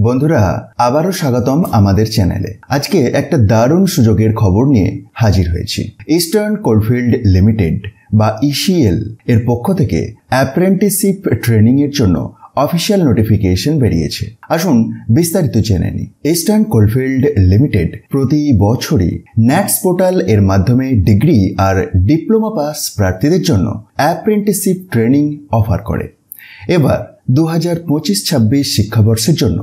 বন্ধুরা আবারও স্বাগতম আমাদের চ্যানেলে। আজকে একটা দারুণ সুযোগের খবর নিয়ে হাজির হয়েছি। ইস্টার্ন কোলফিল্ড লিমিটেড বা ইসিএল এর পক্ষ থেকে অ্যাপ্রেন্টিসশিপ ট্রেনিং এর জন্য অফিসিয়াল নোটিফিকেশন বেরিয়েছে। আসুন বিস্তারিত জেনে নিই। ইস্টার্ন কোলফিল্ড লিমিটেড প্রতি বছরই ন্যাটস পোর্টাল এর মাধ্যমে ডিগ্রি আর ডিপ্লোমা পাস প্রার্থীদের জন্য অ্যাপ্রেন্টিসশিপ ট্রেনিং অফার করে। এবার 2025-26 শিক্ষাবর্ষের জন্য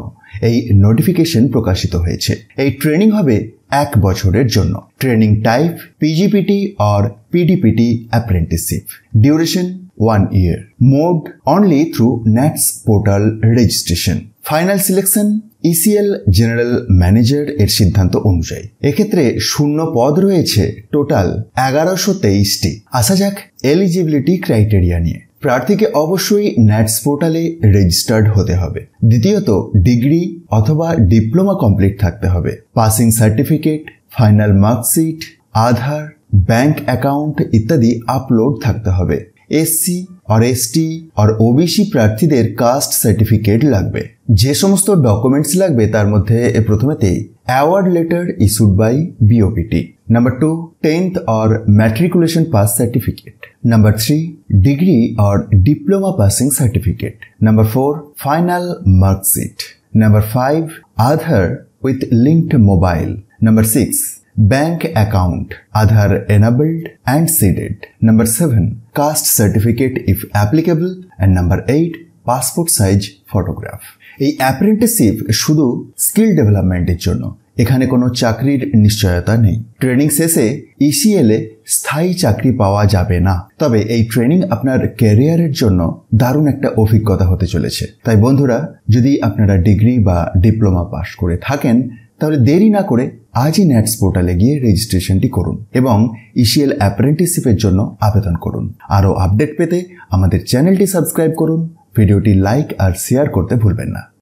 এই নোটিফিকেশন প্রকাশিত হয়েছে। এই ট্রেনিং হবে 1 বছরের জন্য। Training type PGPT or PDPT apprenticeship. Duration 1 year. Mode only through NATS portal registration. Final selection ECL general manager এর সিদ্ধান্ত অনুযায়ী। এক্ষেত্রে শূন্য পদ রয়েছে টোটাল 1123টি। আসা যাক এলিজিবিলিটি ক্রাইটেরিয়া নিয়ে। প্রার্থীকে অবশ্যই ন্যাটস পোর্টালে রেজিস্টার্ড হতে হবে। দ্বিতীয়ত ডিগ্রি অথবা ডিপ্লোমা কমপ্লিট থাকতে হবে। Passing certificate, final marksheet, Aadhaar, bank account ইত্যাদি আপলোড থাকতে হবে। এসসি আর এসটি আর ওবিসি প্রার্থীদের কাস্ট সার্টিফিকেট লাগবে। যে সমস্ত ডকুমেন্টস লাগবে তার মধ্যে প্রথমেতেই award letter issued by BOPT. Number 2, 10th or matriculation pass certificate. Number 3, degree or diploma passing certificate. Number 4, final mark sheet. Number 5, Aadhaar with linked mobile. Number 6, bank account, Aadhaar enabled and seeded. Number 7, caste certificate if applicable. And number 8, passport size photograph. এই apprenticeship শুধু skill ডেভেলপমেন্টের জন্য। এখানে কোনো চাকরির নিশ্চয়তা নেই। Training শেষে ইসিএল এ স্থায়ী চাকরি পাওয়া যাবে না। তবে এই ট্রেনিং আপনার ক্যারিয়ারের জন্য দারুণ একটা অভিজ্ঞতা হতে চলেছে। তাই বন্ধুরা, যদি আপনারা ডিগ্রি বা ডিপ্লোমা পাস করে থাকেন তাহলে দেরি না করে আজই ন্যাটস পোর্টালে গিয়ে রেজিস্ট্রেশনটি করুন এবং ইসিএল অ্যাপ্রেন্টিসশিপের জন্য আবেদন করুন। আরও আপডেট পেতে আমাদের চ্যানেলটি সাবস্ক্রাইব করুন, ভিডিওটি লাইক আর শেয়ার করতে ভুলবেন না।